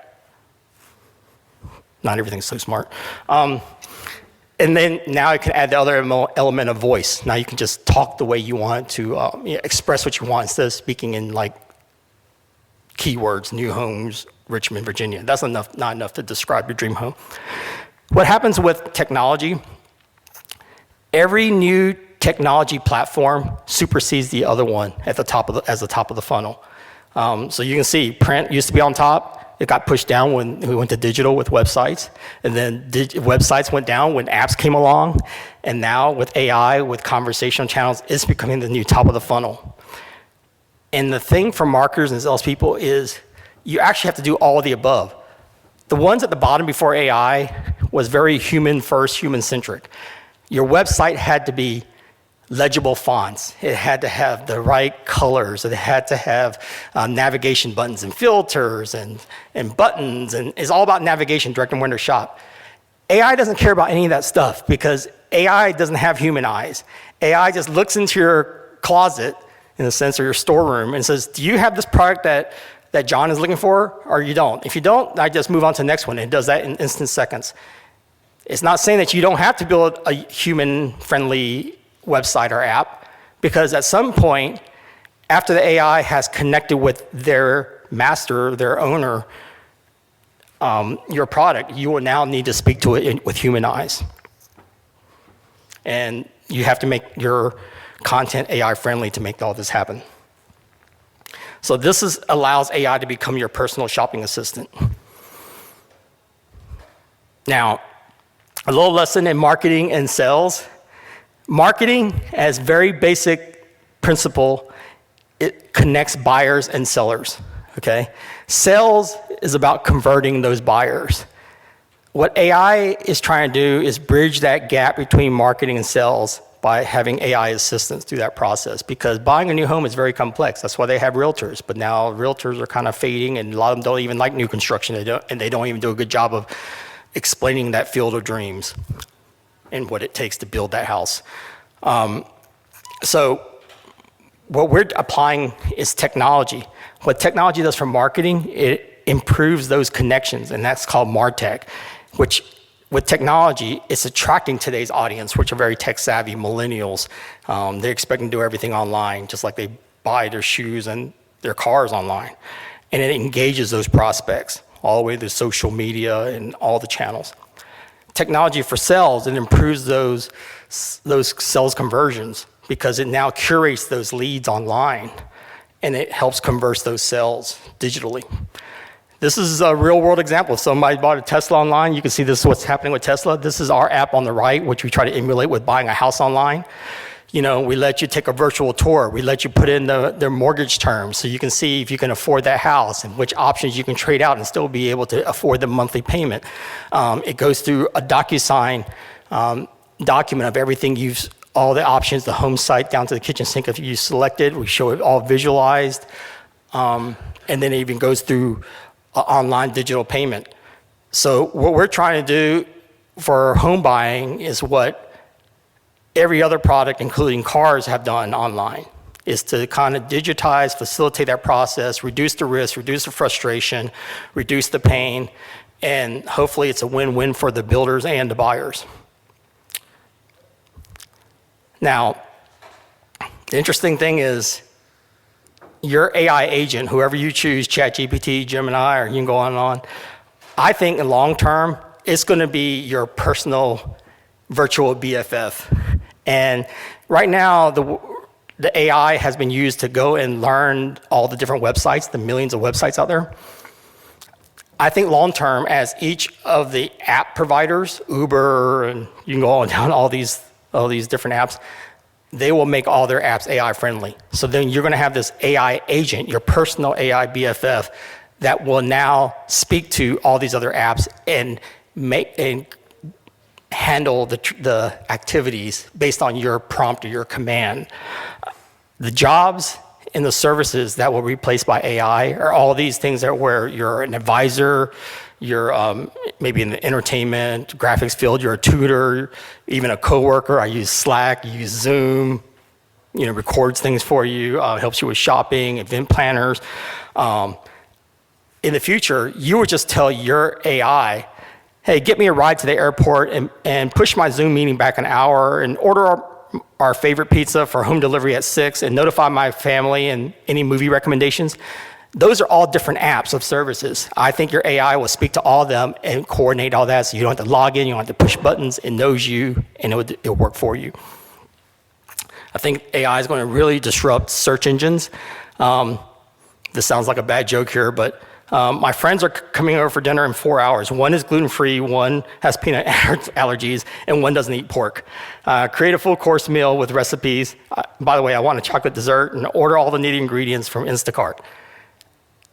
everything's so smart. And then now it can add the other element of voice. Now you can just talk the way you want to express what you want instead of speaking in like keywords, new homes, Richmond, Virginia. That's not enough to describe your dream home. What happens with technology, every new technology platform supersedes the other one at the top of as the top of the funnel. So you can see print used to be on top, It got pushed down when we went to digital with websites, and then websites went down when apps came along, and now with AI, with conversational channels, it's becoming the new top of the funnel. And the thing for marketers and salespeople is you actually have to do all of the above. The ones at the bottom before AI was very human first, human centric. Your website had to be legible fonts. It had to have the right colors. It had to have navigation buttons and filters and buttons, and it's all about navigation, direct and where to shop. AI doesn't care about any of that stuff because AI doesn't have human eyes. AI just looks into your closet, in a sense, or your storeroom, and says, do you have this product that John is looking for, or you don't? If you don't, I just move on to the next one, and it does that in instant seconds. It's not saying that you don't have to build a human-friendly website or app, because at some point, after the AI has connected with their master, their owner, your product, you will now need to speak to it with human eyes. And you have to make your content AI friendly to make all this happen. So this allows AI to become your personal shopping assistant. Now, a little lesson in marketing and sales. Marketing, as very basic principle, it connects buyers and sellers, okay? Sales is about converting those buyers. What AI is trying to do is bridge that gap between marketing and sales by having AI assistance through that process, because buying a new home is very complex. That's why they have realtors, but now realtors are kind of fading, and a lot of them don't even like new construction, and they don't even do a good job of explaining that field of dreams and what it takes to build that house. So what we're applying is technology. What technology does for marketing, it improves those connections, and that's called MarTech, which with technology, it's attracting today's audience, which are very tech-savvy millennials. They're expecting to do everything online, just like they buy their shoes and their cars online. And it engages those prospects all the way to social media and all the channels. Technology for sales, it improves those sales conversions because it now curates those leads online, and it helps convert those sales digitally. This is a real world example. If somebody bought a Tesla online, you can see this is what's happening with Tesla. This is our app on the right, which we try to emulate with buying a house online. You know, we let you take a virtual tour. We let you put in their mortgage terms so you can see if you can afford that house and which options you can trade out and still be able to afford the monthly payment. It goes through a DocuSign document of everything all the options, the home site down to the kitchen sink if you selected. We show it all visualized. And then it even goes through online digital payment. So what we're trying to do for home buying is what every other product, including cars, have done online, is to kind of digitize, facilitate that process, reduce the risk, reduce the frustration, reduce the pain, and hopefully it's a win-win for the builders and the buyers. Now, the interesting thing is, your AI agent, whoever you choose, ChatGPT, Gemini, or you can go on and on, I think in long term, it's going to be your personal virtual BFF. And right now, the AI has been used to go and learn all the different websites, the millions of websites out there. I think long term, as each of the app providers, Uber, and you can go on down all these different apps, they will make all their apps AI friendly. So then you're going to have this AI agent, your personal AI BFF, that will now speak to all these other apps and handle the activities based on your prompt or your command. The jobs and the services that will be replaced by AI are all these things that where you're an advisor, you're maybe in the entertainment, graphics field, you're a tutor, even a coworker. I use Slack, you use Zoom, records things for you, helps you with shopping, event planners. In the future, you would just tell your AI, hey, get me a ride to the airport and push my Zoom meeting back an hour and order our favorite pizza for home delivery at 6 and notify my family and any movie recommendations. Those are all different apps of services. I think your AI will speak to all of them and coordinate all that so you don't have to log in, you don't have to push buttons, it knows you, and it'll work for you. I think AI is going to really disrupt search engines. This sounds like a bad joke here, but My friends are coming over for dinner in 4 hours. One is gluten-free, one has peanut allergies, and one doesn't eat pork. Create a full course meal with recipes. By the way, I want a chocolate dessert, and order all the needed ingredients from Instacart.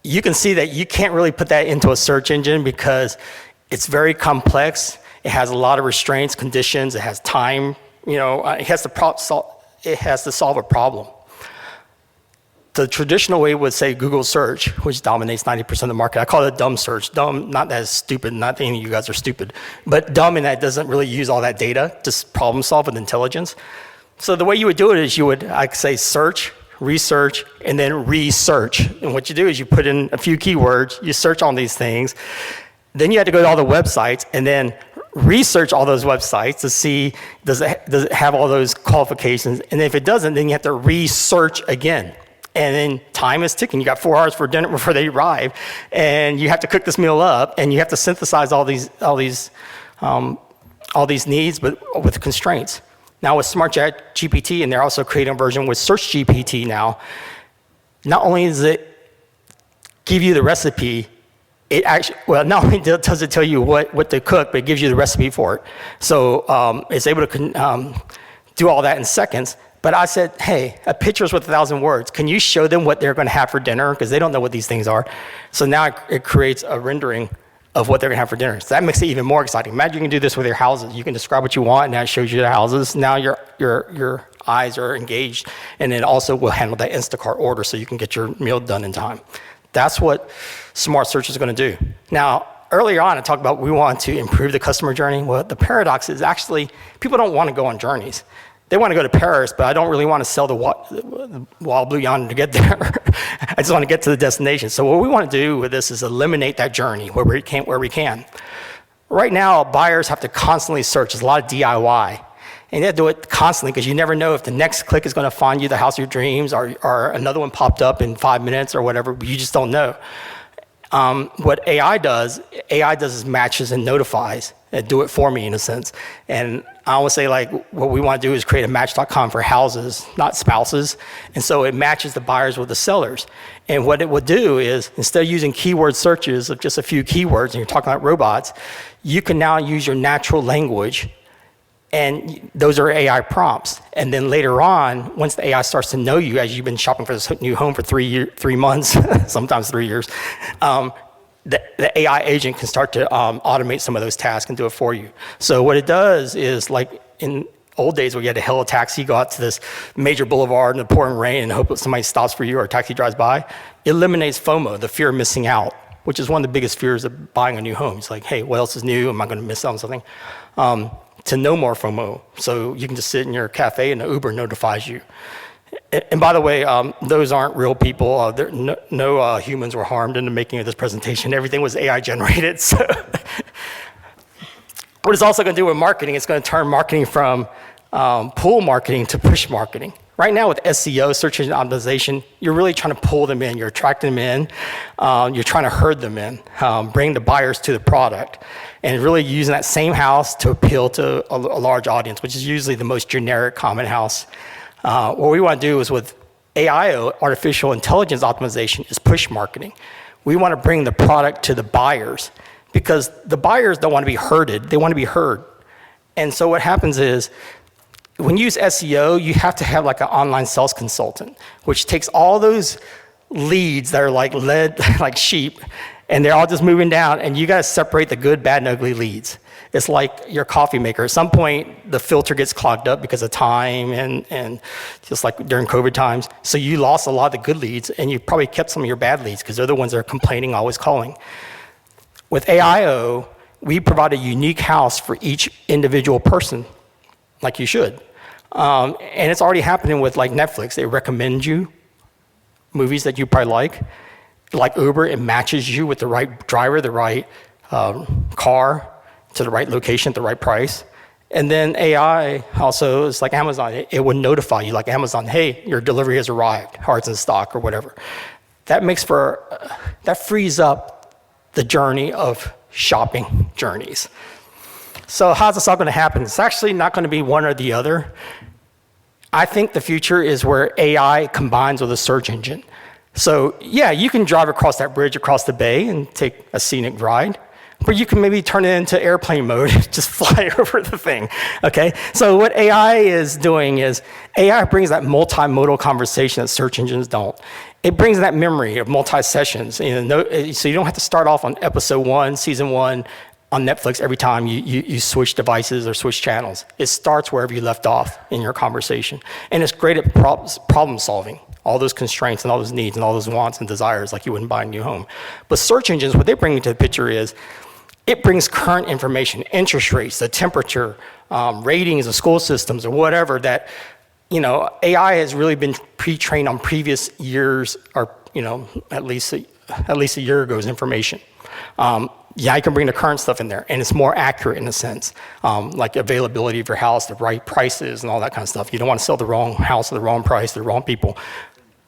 You can see that you can't really put that into a search engine because it's very complex. It has a lot of restraints, conditions. It has time. It has to solve a problem. The traditional way would say Google search, which dominates 90% of the market. I call it a dumb search. Dumb, not that it's stupid, not that any of you guys are stupid, but dumb in that it doesn't really use all that data, just problem solve with intelligence. So the way you would do it is you would, say, search, research, and then research. And what you do is you put in a few keywords, you search on these things, then you have to go to all the websites and then research all those websites to see, does it have all those qualifications? And if it doesn't, then you have to research again. And then time is ticking. You got 4 hours for dinner before they arrive, and you have to cook this meal up, and you have to synthesize all these needs, but with constraints. Now with Smart GPT, and they're also creating a version with Search GPT now. Not only does it give you the recipe, it actually, not only does it tell you what to cook, but it gives you the recipe for it. So it's able to do all that in seconds. But I said, hey, a picture's worth 1,000 words. Can you show them what they're going to have for dinner? Because they don't know what these things are. So now it creates a rendering of what they're going to have for dinner. So that makes it even more exciting. Imagine you can do this with your houses. You can describe what you want, and now it shows you the houses. Now your eyes are engaged, and it also will handle that Instacart order so you can get your meal done in time. That's what Smart Search is going to do. Now, earlier on, I talked about we want to improve the customer journey. Well, the paradox is actually people don't want to go on journeys. They want to go to Paris, but I don't really want to sell the Wild Blue Yonder to get there. I just want to get to the destination. So what we want to do with this is eliminate that journey where we can. Right now, buyers have to constantly search. There's a lot of DIY. And you have to do it constantly because you never know if the next click is going to find you the house of your dreams or another one popped up in 5 minutes or whatever, but you just don't know. What AI does is matches and notifies. Do it for me in a sense. And I always say what we want to do is create a match.com for houses, not spouses. And so it matches the buyers with the sellers. And what it would do is instead of using keyword searches of just a few keywords, and you're talking about robots, you can now use your natural language. And those are AI prompts. And then later on, once the AI starts to know you as you've been shopping for this new home for 3 months, sometimes 3 years, the AI agent can start to automate some of those tasks and do it for you. So what it does is like in old days where you had to hail a taxi, go out to this major boulevard in the pouring rain and hope that somebody stops for you or a taxi drives by, it eliminates FOMO, the fear of missing out, which is one of the biggest fears of buying a new home. It's like, hey, what else is new? Am I going to miss out on something? To no more FOMO. So you can just sit in your cafe and the Uber notifies you. And by the way, those aren't real people. No humans were harmed in the making of this presentation. Everything was AI generated. So what it's also going to do with marketing, it's going to turn marketing from pull marketing to push marketing. Right now with SEO, search engine optimization, you're really trying to pull them in. You're attracting them in. You're trying to herd them in, bring the buyers to the product, and really using that same house to appeal to a large audience, which is usually the most generic common house. What we want to do is with AIO, artificial intelligence optimization, is push marketing. We want to bring the product to the buyers because the buyers don't want to be herded. They want to be heard. And so what happens is when you use SEO, you have to have like an online sales consultant, which takes all those leads that are like led like sheep, and they're all just moving down, and you got to separate the good, bad, and ugly leads. It's like your coffee maker. At some point, the filter gets clogged up because of time and just like during COVID times. So you lost a lot of the good leads, and you probably kept some of your bad leads because they're the ones that are complaining, always calling. With AIO, we provide a unique house for each individual person, like you should. And it's already happening with like Netflix. They recommend you movies that you probably like. Like Uber, it matches you with the right driver, the right car, to the right location at the right price. And then AI also is like Amazon. It would notify you like Amazon, hey, your delivery has arrived, or it's in stock or whatever. That frees up the journey of shopping journeys. So how's this all going to happen? It's actually not going to be one or the other. I think the future is where AI combines with a search engine. So yeah, you can drive across that bridge across the bay and take a scenic ride, but you can maybe turn it into airplane mode, just fly over the thing, okay? So what AI is doing is AI brings that multimodal conversation that search engines don't. It brings that memory of multi-sessions, so you don't have to start off on episode 1, season 1, on Netflix every time you switch devices or switch channels. It starts wherever you left off in your conversation. And it's great at problem solving, all those constraints and all those needs and all those wants and desires like you wouldn't buy a new home. But search engines, what they bring into the picture is, it brings current information, interest rates, the temperature, ratings of school systems or whatever that, AI has really been pre-trained on previous years or, at least a year ago's information. Yeah, I can bring the current stuff in there, and it's more accurate in a sense, like availability of your house, the right prices, and all that kind of stuff. You don't want to sell the wrong house at the wrong price to the wrong people.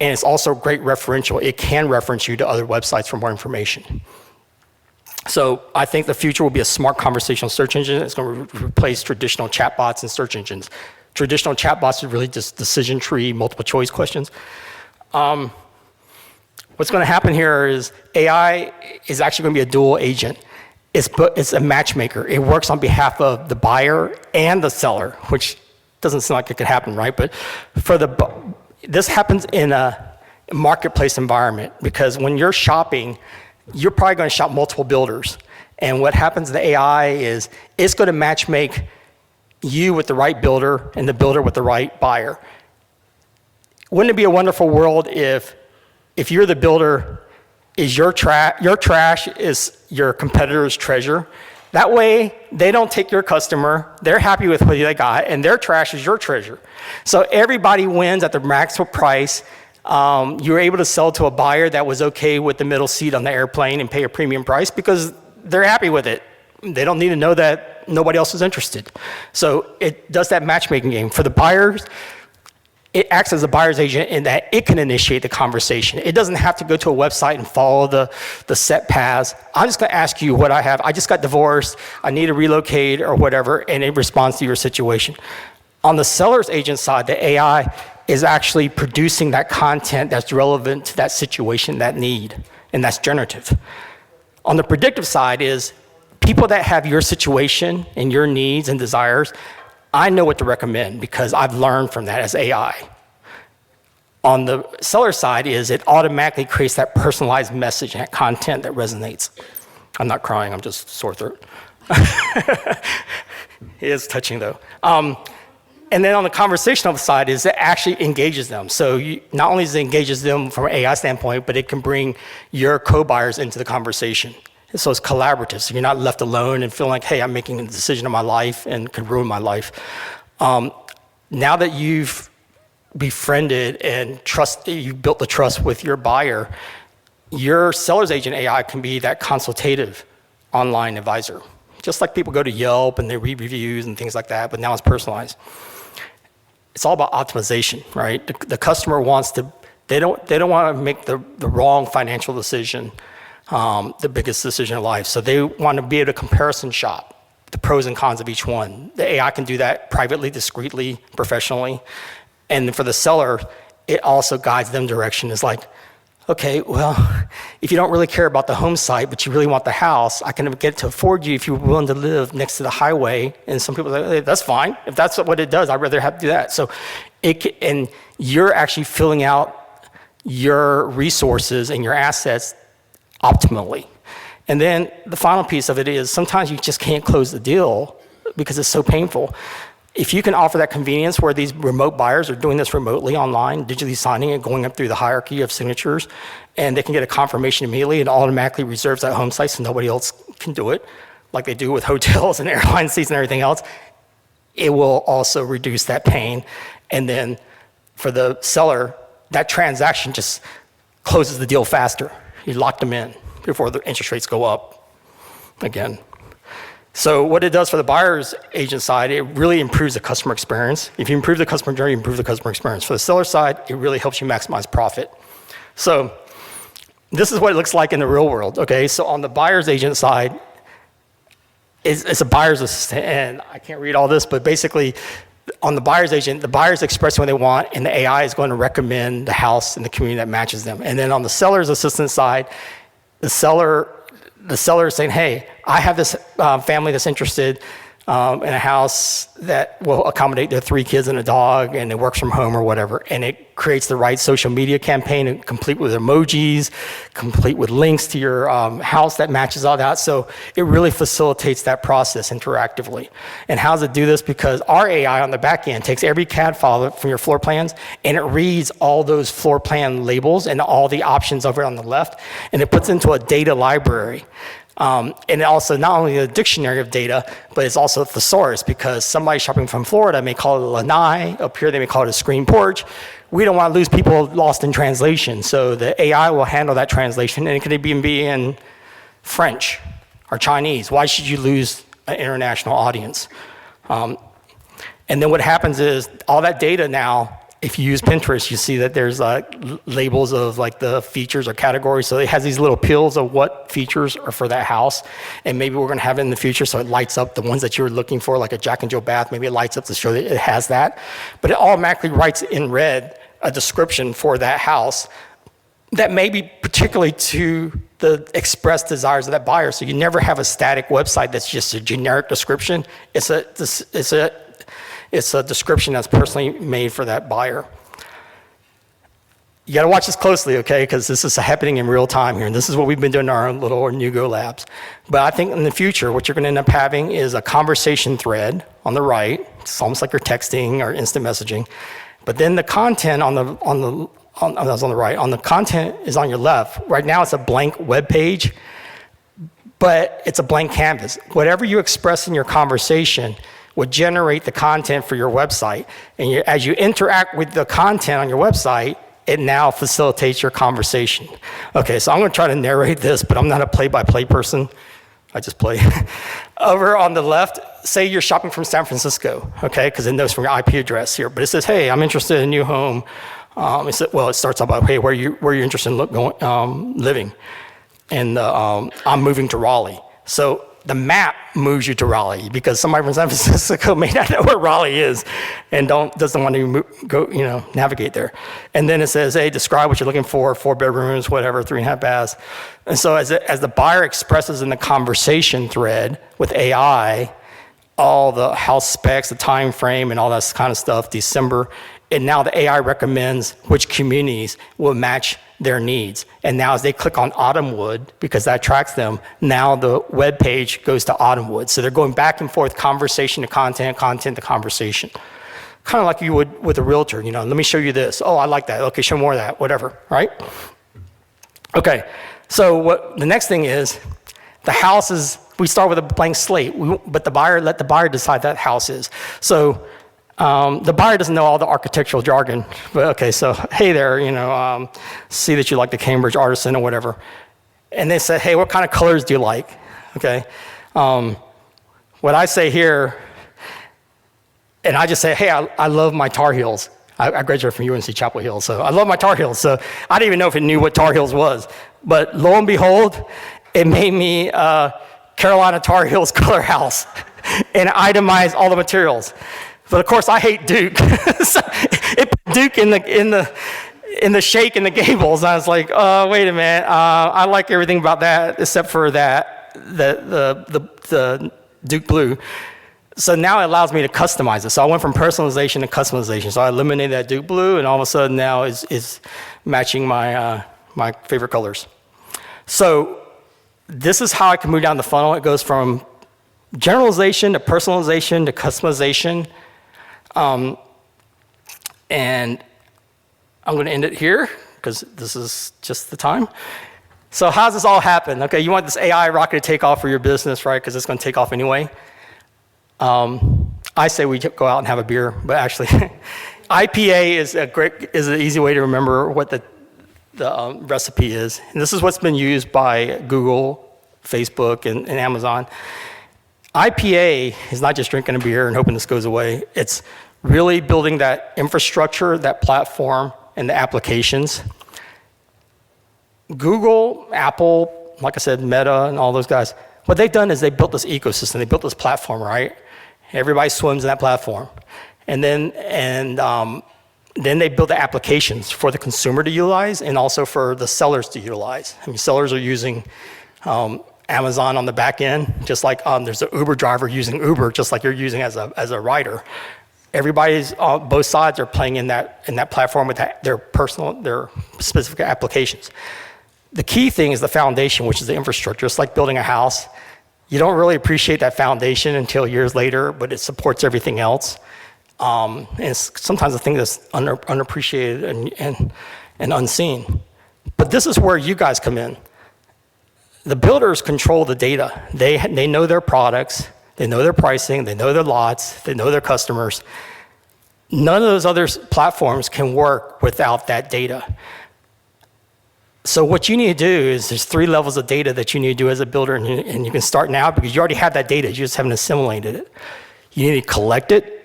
And it's also great referential. It can reference you to other websites for more information. So I think the future will be a smart conversational search engine. It's going to replace traditional chatbots and search engines. Traditional chatbots are really just decision tree, multiple choice questions. What's going to happen here is AI is actually going to be a dual agent. It's a matchmaker. It works on behalf of the buyer and the seller, which doesn't seem like it could happen, right? But this happens in a marketplace environment, because when you're shopping, you're probably going to shop multiple builders. And what happens to the AI is it's going to matchmake you with the right builder and the builder with the right buyer. Wouldn't it be a wonderful world if you're the builder, is your trash is your competitor's treasure? That way, they don't take your customer, they're happy with what they got, and their trash is your treasure. So everybody wins at the maximum price. You were able to sell to a buyer that was okay with the middle seat on the airplane and pay a premium price because they're happy with it. They don't need to know that nobody else is interested. So it does that matchmaking game. For the buyers, it acts as a buyer's agent in that it can initiate the conversation. It doesn't have to go to a website and follow the set paths. I'm just going to ask you what I have. I just got divorced. I need to relocate or whatever, and it responds to your situation. On the seller's agent side, the AI is actually producing that content that's relevant to that situation, that need, and that's generative. On the predictive side is people that have your situation and your needs and desires, I know what to recommend because I've learned from that as AI. On the seller side is it automatically creates that personalized message and that content that resonates. I'm not crying, I'm just sore throat. It is touching though. And then on the conversational side is it actually engages them. So not only does it engages them from an AI standpoint, but it can bring your co-buyers into the conversation. So it's collaborative, so you're not left alone and feeling like, hey, I'm making a decision in my life and could ruin my life. Now that you've befriended and you built the trust with your buyer, your seller's agent AI can be that consultative online advisor. Just like people go to Yelp and they read reviews and things like that, but now it's personalized. It's all about optimization, right? The customer wants to, they don't want to make the wrong financial decision, the biggest decision in life. So they want to be able to comparison shop the pros and cons of each one. The AI can do that privately, discreetly, professionally. And for the seller, it also guides them direction. It's like, okay, well, if you don't really care about the home site, but you really want the house, I can get it to afford you if you're willing to live next to the highway. And some people are like, hey, that's fine. If that's what it does, I'd rather have to do that. So and you're actually filling out your resources and your assets optimally. And then the final piece of it is sometimes you just can't close the deal because it's so painful. If you can offer that convenience where these remote buyers are doing this remotely online, digitally signing and going up through the hierarchy of signatures, and they can get a confirmation immediately and automatically reserves that home site so nobody else can do it, like they do with hotels and airline seats and everything else, it will also reduce that pain. And then for the seller, that transaction just closes the deal faster. You lock them in before the interest rates go up again. So what it does for the buyer's agent side, it really improves the customer experience. If you improve the customer journey, you improve the customer experience. For the seller side, it really helps you maximize profit. So this is what it looks like in the real world, okay? So on the buyer's agent side, it's a buyer's assistant, and I can't read all this, but basically on the buyer's agent, the buyer's expressing what they want, and the AI is going to recommend the house in the community that matches them. And then on the seller's assistant side, the seller is saying, hey, I have this family that's interested in a house that will accommodate their 3 kids and a dog, and it works from home or whatever. And it creates the right social media campaign, complete with emojis, complete with links to your house that matches all that. So it really facilitates that process interactively. And how does it do this? Because our AI on the back end takes every CAD file from your floor plans, and it reads all those floor plan labels and all the options over on the left, and it puts into a data library. And also not only a dictionary of data, but it's also a thesaurus, because somebody shopping from Florida may call it a lanai. Up here, they may call it a screen porch. We don't want to lose people lost in translation. So the AI will handle that translation, and it could even be in French or Chinese. Why should you lose an international audience? And then what happens is all that data now, if you use Pinterest, you see that there's labels of like the features or categories. So it has these little pills of what features are for that house. And maybe we're going to have it in the future so it lights up the ones that you're looking for, like a Jack and Jill bath. Maybe it lights up to show that it has that. But it automatically writes in red a description for that house that may be particularly to the expressed desires of that buyer. So you never have a static website that's just a generic description. It's a description that's personally made for that buyer. You got to watch this closely, okay? Because this is happening in real time here. And this is what we've been doing in our own little Anewgo labs. But I think in the future, what you're going to end up having is a conversation thread on the right. It's almost like you're texting or instant messaging. But then the content on the right, on the content is on your left. Right now, it's a blank web page, but it's a blank canvas. Whatever you express in your conversation would generate the content for your website. And as you interact with the content on your website, it now facilitates your conversation. Okay, so I'm going to try to narrate this, but I'm not a play-by-play person. I just play. Over on the left, say you're shopping from San Francisco, okay, because it knows from your IP address here. But it says, hey, I'm interested in a new home. It starts off by, hey, where are you interested in living? And I'm moving to Raleigh. So the map moves you to Raleigh, because somebody from San Francisco may not know where Raleigh is and doesn't want to navigate there. And then it says, hey, describe what you're looking for, 4 bedrooms, whatever, 3.5 baths. And so as the buyer expresses in the conversation thread with AI, all the house specs, the time frame, and all that kind of stuff, December, and now the AI recommends which communities will match their needs. And now as they click on Autumnwood, because that tracks them, now the web page goes to Autumnwood. So they're going back and forth, conversation to content, content to conversation. Kind of like you would with a realtor, let me show you this. Oh, I like that. Okay, show more of that, whatever, right? Okay, so what the next thing is, the house is, we start with a blank slate, but let the buyer decide that house is. So the buyer doesn't know all the architectural jargon, but okay, so hey there, see that you like the Cambridge Artisan or whatever. And they say, hey, what kind of colors do you like? Okay. What I say here, and I just say, hey, I love my Tar Heels. I graduated from UNC Chapel Hill, so I love my Tar Heels. So I didn't even know if it knew what Tar Heels was. But lo and behold, it made me Carolina Tar Heels color house and itemized all the materials. But of course, I hate Duke. So it put Duke in the shake and the gables. And I was like, oh, wait a minute. I like everything about that except for the Duke blue. So now it allows me to customize it. So I went from personalization to customization. So I eliminated that Duke blue, and all of a sudden now is matching my favorite colors. So this is how I can move down the funnel. It goes from generalization to personalization to customization. And I'm going to end it here because this is just the time. So how does this all happen? Okay, you want this AI rocket to take off for your business, right? Because it's going to take off anyway. I say we go out and have a beer, but actually, IPA is an easy way to remember what the recipe is. And this is what's been used by Google, Facebook, and Amazon. IPA is not just drinking a beer and hoping this goes away. It's really building that infrastructure, that platform, and the applications. Google, Apple, like I said, Meta, and all those guys, what they've done is they built this ecosystem. They built this platform, right? Everybody swims in that platform. Then they build the applications for the consumer to utilize and also for the sellers to utilize. I mean, sellers are using Amazon on the back end, just like there's an Uber driver using Uber, just like you're using as a rider. Everybody's both sides are playing in that platform with their specific applications. The key thing is the foundation, which is the infrastructure. It's like building a house. You don't really appreciate that foundation until years later, but it supports everything else. And it's sometimes a thing that's unappreciated and unseen. But this is where you guys come in. The builders control the data. They know their products, they know their pricing, they know their lots, they know their customers. None of those other platforms can work without that data. So what you need to do is there's 3 levels of data that you need to do as a builder, and you can start now because you already have that data, you just haven't assimilated it. You need to collect it.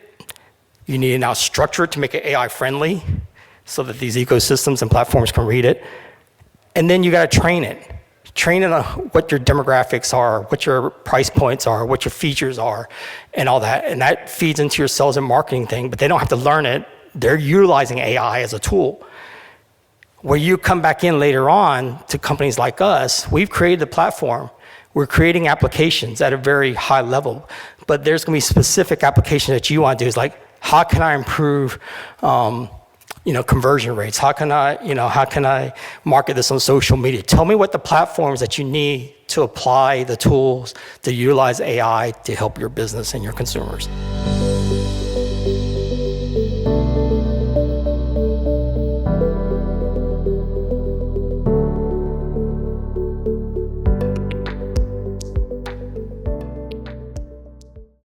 You need to now structure it to make it AI friendly so that these ecosystems and platforms can read it. And then you got to train it. Train it on what your demographics are, what your price points are, what your features are, and all that. And that feeds into your sales and marketing thing, but they don't have to learn it. They're utilizing AI as a tool. Where you come back in later on to companies like us, we've created a platform. We're creating applications at a very high level, but there's going to be specific applications that you want to do. Is like, how can I improve, conversion rates? How can I market this on social media? Tell me what the platforms that you need to apply the tools to utilize AI to help your business and your consumers.